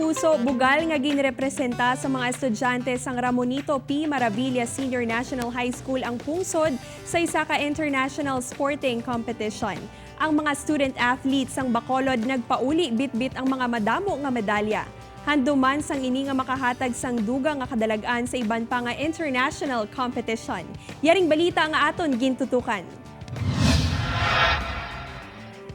puso, bugal nga ginrepresenta sa mga estudyante sang Ramonito P. Maravilla Senior National High School ang pungsod sa isa ka international sporting competition. Ang mga student athletes sang Bacolod nagpauli bitbit ang mga madamo nga medalya. Handuman sang ini nga makahatag sang duga nga kadalagan sa iban pa nga international competition. Yaring balita nga aton gintutukan.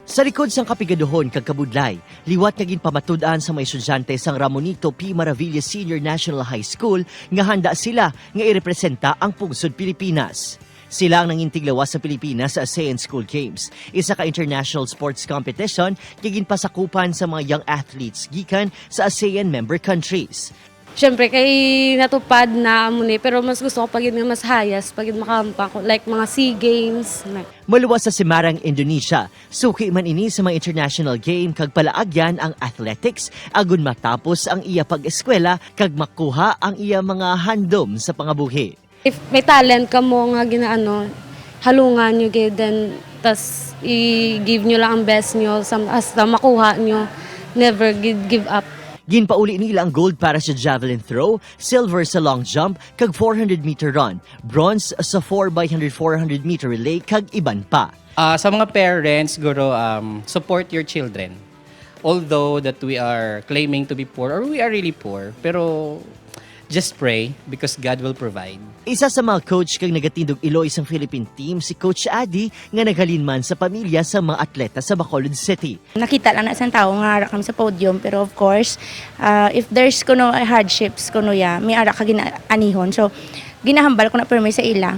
Sa likod sang kapigaduhon kag kabudlay, liwat nga ginpamatud-an sa mga estudyante sang Ramonito P. Maravilla Senior National High School nga handa sila nga irepresenta ang pungsod Pilipinas. Sila ang nangintiglawas sa Pilipinas sa ASEAN School Games, isa ka international sports competition nga ginpasakupan sa mga young athletes gikan sa ASEAN member countries. Siyempre, kay natupad na muna, pero mas gusto ko pagid nga mas hayas, pagid makampa ko, like mga SEA Games. Maluwas sa Semarang, Indonesia, suki man ini sa mga international game kag palaagyan ang athletics agon matapos ang iya pag-eskwela kag makuha ang iya mga handom sa pangabuhi. If may talent ka mo nga ginaano, halungan nyo gid, then tas i-give nyo lang ang best nyo hasta makuha nyo, never give up. Ginpauli nila ang gold para sa javelin throw, silver sa long jump, kag 400-meter run, bronze sa 4x100 400-meter relay, kag iban pa. Sa mga parents, siguro, support your children. Although that we are claiming to be poor, or we are really poor, pero just pray because God will provide. Isa sa mga coach kag nagatindog Iloy sa Philippine team, si Coach Adi, nga naghalinman sa pamilya sa mga atleta sa Bacolod City. Nakita lang na isang tao nga ara kami sa podium, pero of course, if there's kuno hardships kuno ya, may ara ka ginaanihon. So, ginahambal ko na permi sa ila.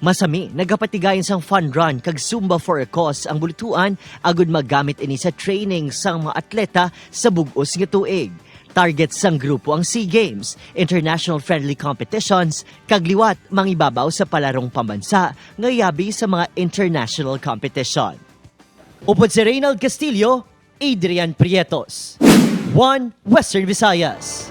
Masami, nagapatigayon sang fun run kag Zumba for a Cause ang bulituan agud magamit ini sa training sang mga atleta sa bug-os nga tuig. Target sang grupo ang SEA Games, international friendly competitions, kagliwat mangibabaw sa palarong pambansa, ngayabi sa mga international competition. Upod si Reynald Castillo, Adrian Prietos, 1 Western Visayas.